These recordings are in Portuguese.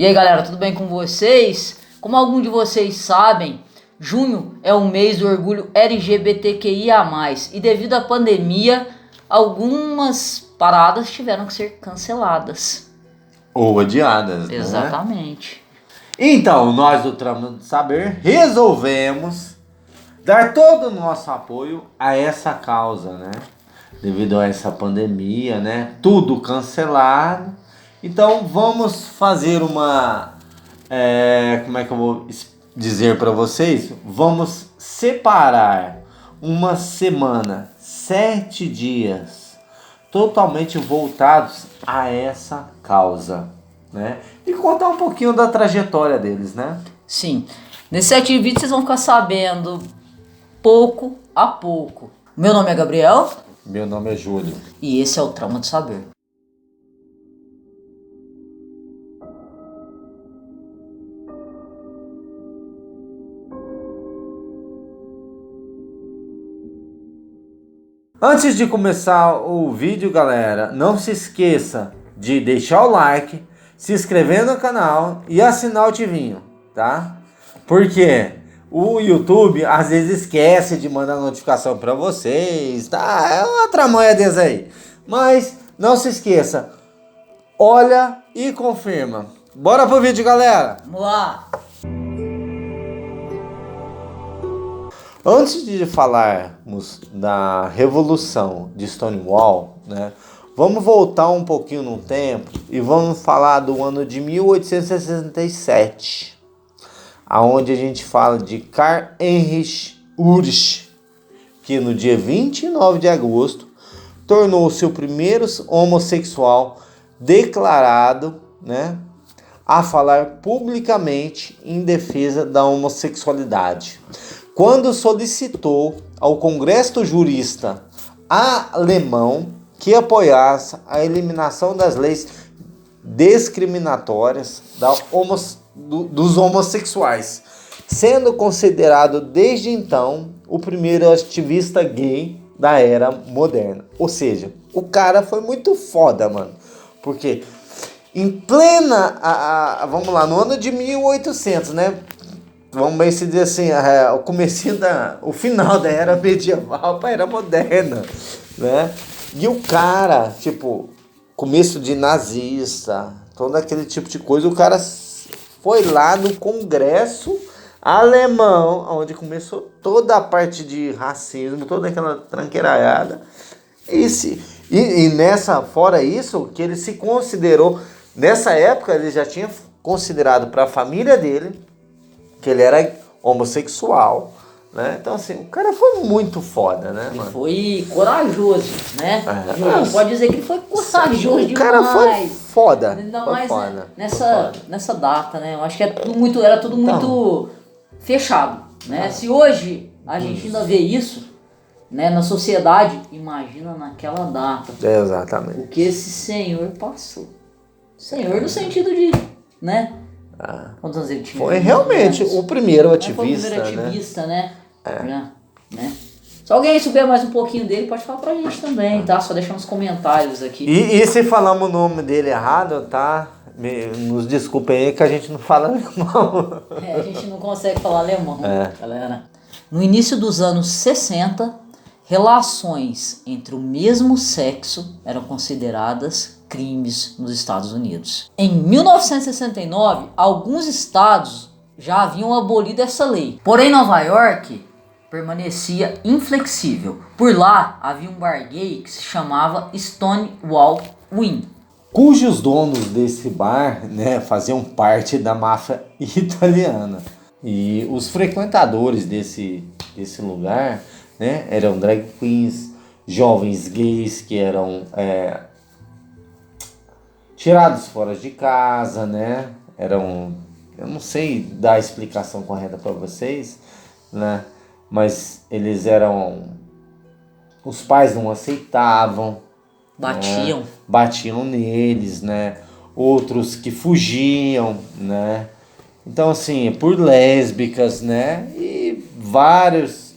E aí galera, tudo bem com vocês? Como alguns de vocês sabem, junho é o mês do orgulho LGBTQIA+, e devido à pandemia, algumas paradas tiveram que ser canceladas. Ou adiadas, né? Exatamente. Então, nós do Trama do Saber resolvemos dar todo o nosso apoio a essa causa, né? Devido a essa pandemia, né? Tudo cancelado. Então, vamos fazer uma... como é que eu vou dizer para vocês? Vamos separar uma semana, 7 dias, totalmente voltados a essa causa, né? E contar um pouquinho da trajetória deles, né? Sim, nesses 7 vídeos vocês vão ficar sabendo pouco a pouco. Meu nome é Gabriel. Meu nome é Júlio. E esse é o Trauma do Saber. Antes de começar o vídeo, galera, não se esqueça de deixar o like, se inscrever no canal e assinar o tivinho, tá? Porque o YouTube às vezes esquece de mandar notificação para vocês, tá? É uma tramanha deles aí. Mas não se esqueça, olha e confirma. Bora pro vídeo, galera! Vamos lá! Antes de falarmos da Revolução de Stonewall, né, vamos voltar um pouquinho no tempo e vamos falar do ano de 1867, aonde a gente fala de Karl Heinrich Ulrich, que no dia 29 de agosto tornou-se o primeiro homossexual declarado, né, a falar publicamente em defesa da homossexualidade, quando solicitou ao Congresso Jurista alemão que apoiasse a eliminação das leis discriminatórias dos homossexuais, sendo considerado desde então o primeiro ativista gay da era moderna. Ou seja, o cara foi muito foda, mano, porque em plena, vamos lá, no ano de 1800, né? Vamos bem se dizer assim, o final da era medieval para a era moderna, né? E o cara, tipo, começo de nazista, todo aquele tipo de coisa, o cara foi lá no Congresso alemão, onde começou toda a parte de racismo, toda aquela tranqueiraiada. E nessa, fora isso, que ele se considerou, nessa época ele já tinha considerado para a família dele que ele era homossexual, né? Então assim, o cara foi muito foda, né, mano? Ele foi corajoso, né? Pode dizer que ele foi corajoso demais. O cara foi foda. Ainda foi mais foda. Nessa data, né? Eu acho que era tudo muito fechado, né? Se hoje a gente ainda vê isso, né, na sociedade, imagina naquela data. Exatamente. O que esse senhor passou. Senhor no sentido de, né? Quantos anos ele tinha? Foi realmente o primeiro ativista, foi o primeiro ativista, né? Né? Se alguém souber mais um pouquinho dele, pode falar pra gente também, tá? Só deixa nos comentários aqui. E se falamos o nome dele errado, tá? Nos desculpem aí que a gente não fala alemão. A gente não consegue falar alemão, galera. No início dos anos 60, relações entre o mesmo sexo eram consideradas crimes nos Estados Unidos. Em 1969, alguns estados já haviam abolido essa lei. Porém, Nova York permanecia inflexível. Por lá, havia um bar gay que se chamava Stonewall Inn, cujos donos desse bar, né, faziam parte da máfia italiana. E os frequentadores desse lugar, né, eram drag queens, jovens gays que eram tirados fora de casa, né? Eu não sei dar a explicação correta para vocês, né? Mas eles os pais não aceitavam, batiam, né? Batiam neles, né? Outros que fugiam, né? Então assim, por lésbicas, né? E vários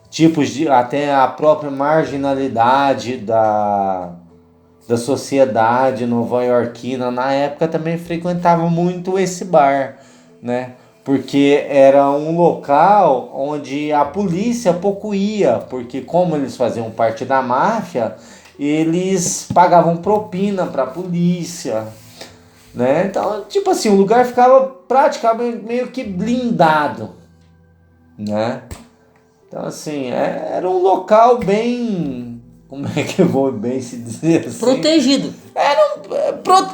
tipos de, até a própria marginalidade da sociedade nova-iorquina na época também frequentavam muito esse bar, né? Porque era um local onde a polícia pouco ia, porque como eles faziam parte da máfia, eles pagavam propina para a polícia, né? Então, tipo assim, o lugar ficava praticamente meio que blindado, né? Então, assim, era um local bem... Como é que eu vou bem se dizer assim? Protegido.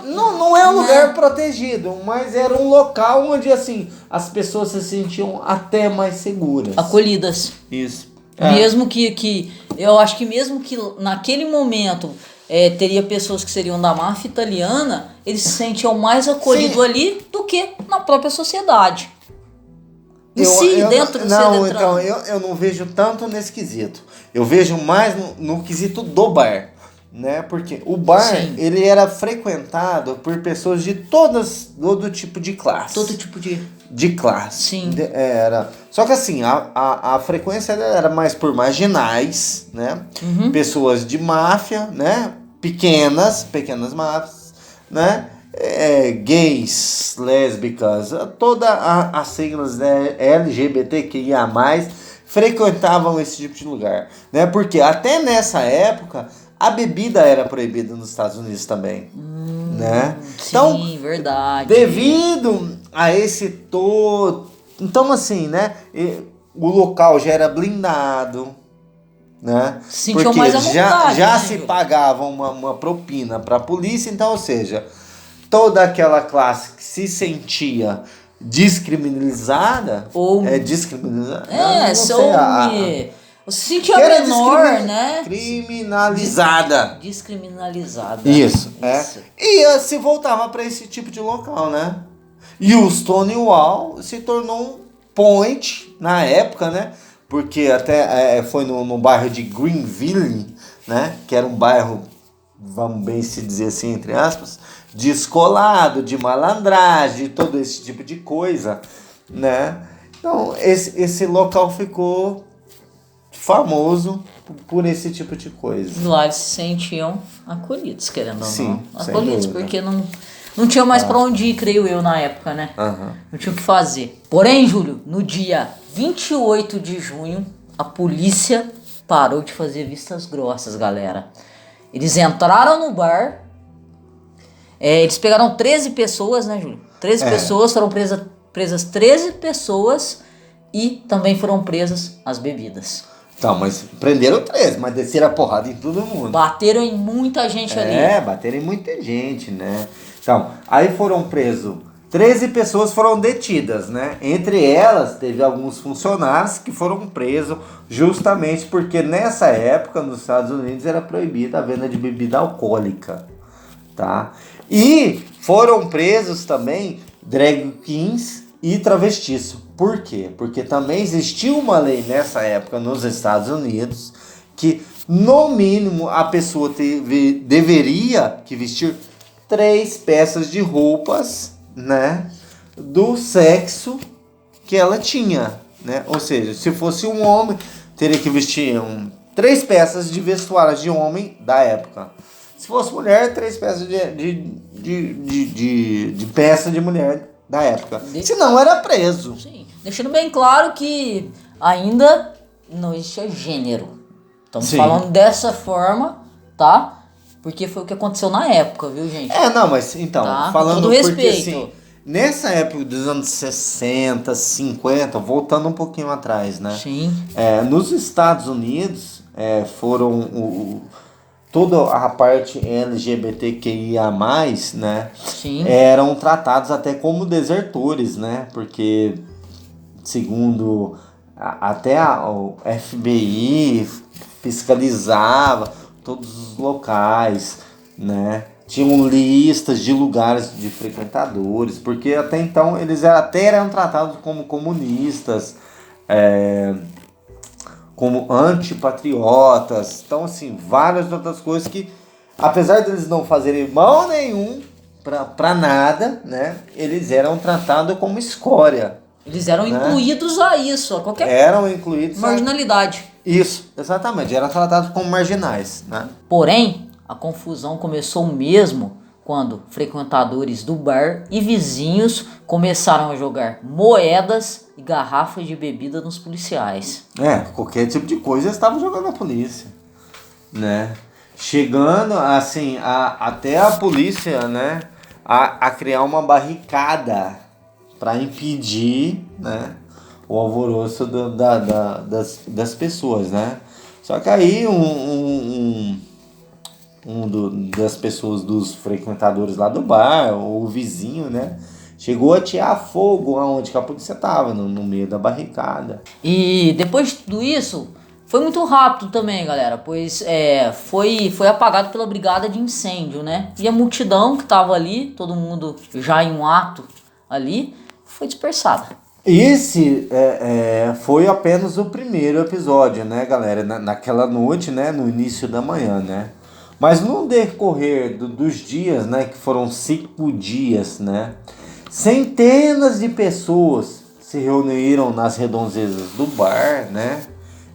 Não é um lugar protegido, mas era um local onde, assim, as pessoas se sentiam até mais seguras. Acolhidas. Isso. Mesmo que eu acho que mesmo que naquele momento teria pessoas que seriam da máfia italiana, eles se sentiam mais acolhidos ali do que na própria sociedade. Dentro do não, Cedetrano. então, eu não vejo tanto nesse quesito. Eu vejo mais no quesito do bar, né? Porque o bar, Sim. ele era frequentado por pessoas de todo tipo de classe. Todo tipo de classe. Sim. Era. Só que assim, a frequência era mais por marginais, né? Uhum. Pessoas de máfia, né? Pequenas máfias, né? Gays, lésbicas, todas as siglas, né, LGBTQIA+, frequentavam esse tipo de lugar, né? Porque até nessa época a bebida era proibida nos Estados Unidos também, né? Sim, Então, verdade. devido a esse todo, então assim, né? O local já era blindado, né? Se sentiu porque mais à vontade, já né, se Júlio? pagava uma propina para a polícia, então, ou seja, toda aquela classe que se sentia descriminalizada Ou descriminalizada. você se sentia menor, né? Criminalizada. Descriminalizada. Isso. E se voltava para esse tipo de local, né? E o Stonewall se tornou um point na época, né? Porque até foi no bairro de Greenville, né? Que era um bairro, vamos bem se dizer assim, entre aspas, descolado, de malandragem, de todo esse tipo de coisa, né? Então, esse local ficou famoso por esse tipo de coisa. E lá eles se sentiam acolhidos, querendo ou Sim, não. sem Acolhidos, dúvida. porque não tinha mais pra onde ir, creio eu, na época, né? Uhum. Não tinha o que fazer. Porém, Júlio, no dia 28 de junho, a polícia parou de fazer vistas grossas, galera. Eles entraram no bar, eles pegaram 13 pessoas, né, Júlio? 13 pessoas, foram presas 13 pessoas e também foram presas as bebidas. Então, mas prenderam 13, mas desceram a porrada em todo mundo. Bateram em muita gente ali. Bateram em muita gente, né? Então, aí foram presos 13 pessoas foram detidas, né? Entre elas, teve alguns funcionários que foram presos justamente porque nessa época, nos Estados Unidos, era proibida a venda de bebida alcoólica, tá? E foram presos também drag queens e travestis. Por quê? Porque também existia uma lei nessa época nos Estados Unidos que, no mínimo, a pessoa deveria que vestir 3 peças de roupas, né, do sexo que ela tinha, né? Ou seja, se fosse um homem, teria que vestir 3 peças de vestuário de homem da época. Se fosse mulher, 3 peças de peça de mulher da época. Senão era preso. Sim. Deixando bem claro que ainda não existia gênero. Estamos falando dessa forma, tá? Porque foi o que aconteceu na época, viu, gente? Não, mas então, tá? falando todo porque respeito. assim, nessa época dos anos 60, 50, voltando um pouquinho atrás, né? Sim. Nos Estados Unidos, foram toda a parte LGBTQIA+, né? Sim. Eram tratados até como desertores, né? Porque, segundo até o FBI fiscalizava todos os locais, né? Tinham listas de lugares de frequentadores, porque até então eles até eram tratados como comunistas, como antipatriotas. Então, assim, várias outras coisas que, apesar deles não fazerem mal nenhum para nada, né? Eles eram tratados como escória. Eles eram incluídos a isso, a qualquer Eram incluídos marginalidade. Isso, exatamente. Eram tratados como marginais, né? Porém, a confusão começou mesmo quando frequentadores do bar e vizinhos começaram a jogar moedas e garrafas de bebida nos policiais. Qualquer tipo de coisa eles estavam jogando na polícia, né? Chegando assim até a polícia, né, a criar uma barricada para impedir, né, o alvoroço das pessoas, né? Só que aí das pessoas, dos frequentadores lá do bar, ou o vizinho, né, chegou a atear fogo aonde que a polícia tava, no meio da barricada. E depois de tudo isso, foi muito rápido também, galera, pois foi apagado pela brigada de incêndio, né? E a multidão que tava ali, todo mundo já em um ato ali, foi dispersada. Esse foi apenas o primeiro episódio, né, galera? Naquela noite, né, no início da manhã, né? Mas no decorrer dos dias, né, que foram 5 dias, né, centenas de pessoas se reuniram nas redondezas do bar, né,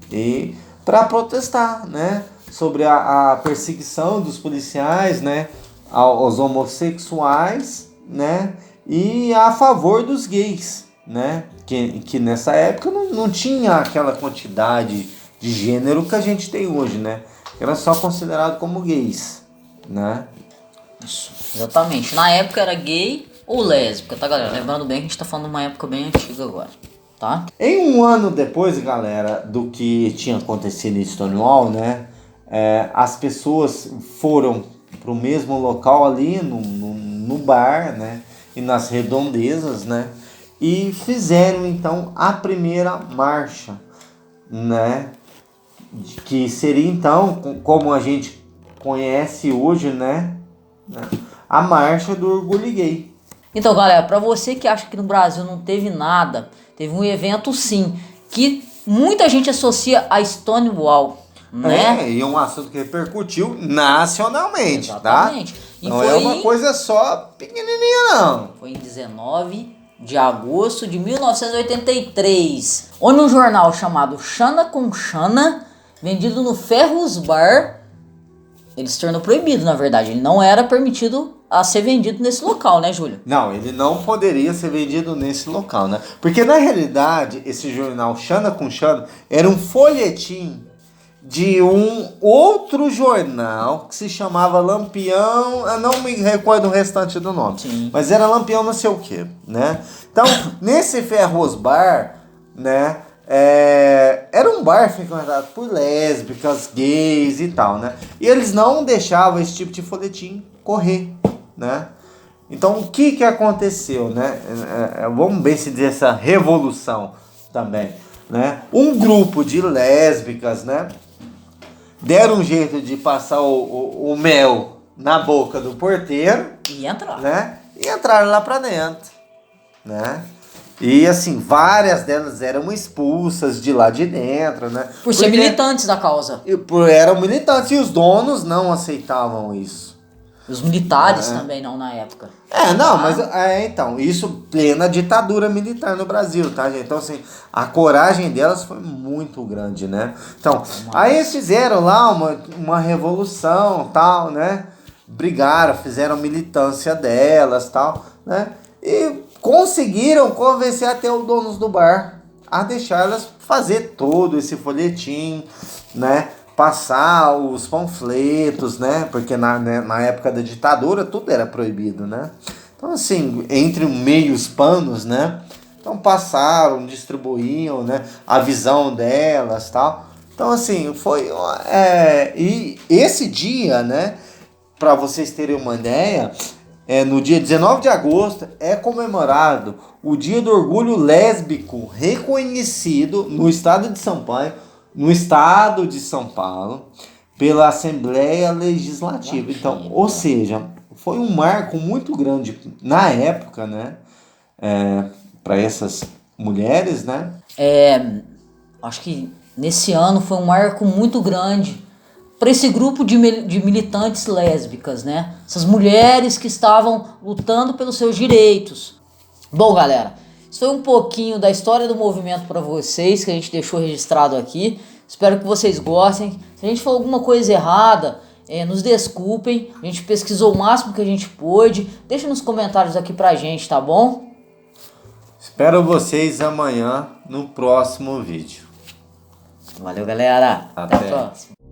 e para protestar, né, sobre a perseguição dos policiais, né, aos homossexuais, né, e a favor dos gays, né, que nessa época não tinha aquela quantidade de gênero que a gente tem hoje, né, era só considerado como gays, né. Isso, exatamente. Na época era gay ou lésbica, tá, galera? Lembrando bem que a gente tá falando de uma época bem antiga agora, tá? Em um ano depois, galera, do que tinha acontecido em Stonewall, né, as pessoas foram pro mesmo local ali, no bar, né, e nas redondezas, né, e fizeram então a primeira marcha, né, que seria então, como a gente conhece hoje, né, a marcha do orgulho gay. Então, galera, pra você que acha que no Brasil não teve nada, teve um evento sim, que muita gente associa a Stonewall, né? E um assunto que repercutiu nacionalmente, exatamente. Tá? E não foi é uma coisa só pequenininha, não. Foi em 19 de agosto de 1983, onde um jornal chamado Xana com Xana, vendido no Ferros Bar, ele se tornou proibido, na verdade. Ele não era permitido a ser vendido nesse local, né, Júlio? Não, ele não poderia ser vendido nesse local, né? Porque, na realidade, esse jornal Xana com Xana era um folhetim de um outro jornal que se chamava Lampião, eu não me recordo o restante do nome, Sim. Mas era Lampião não sei o que, né? Então, nesse Ferros Bar, né, era um bar frequentado por lésbicas, gays e tal, né? E eles não deixavam esse tipo de folhetim correr, né? Então, o que aconteceu, né? Vamos bem se dizer essa revolução também, né? Um grupo de lésbicas, né, deram um jeito de passar o mel na boca do porteiro. E entrar. Né? E entraram lá pra dentro. Né? E assim, várias delas eram expulsas de lá de dentro, né? Por ser militantes da causa. Eram militantes e os donos não aceitavam isso. Os militares também não na época. Não, mas então, isso plena ditadura militar no Brasil, tá, gente? Então, assim, a coragem delas foi muito grande, né? Então, aí eles fizeram lá uma revolução, tal, né? Brigaram, fizeram militância delas, tal, né? E conseguiram convencer até os donos do bar a deixar elas fazer todo esse folhetim, né? Passar os panfletos, né? Porque na época da ditadura tudo era proibido, né? Então, assim, entre meios panos, né? Então passaram, distribuíam, né, a visão delas, tal. Então, assim, foi... e esse dia, né, para vocês terem uma ideia, no dia 19 de agosto é comemorado o Dia do Orgulho Lésbico reconhecido no estado de São Paulo, pela Assembleia Legislativa. Então, ou seja, foi um marco muito grande na época, né, para essas mulheres, né? Acho que nesse ano foi um marco muito grande para esse grupo de militantes lésbicas, né? Essas mulheres que estavam lutando pelos seus direitos. Bom, galera, isso foi um pouquinho da história do movimento para vocês, que a gente deixou registrado aqui. Espero que vocês gostem. Se a gente falou alguma coisa errada, Nos desculpem, a gente pesquisou o máximo que a gente pôde. Deixa nos comentários aqui pra gente, tá bom? Espero vocês amanhã no próximo vídeo. Valeu, galera. Até a próxima.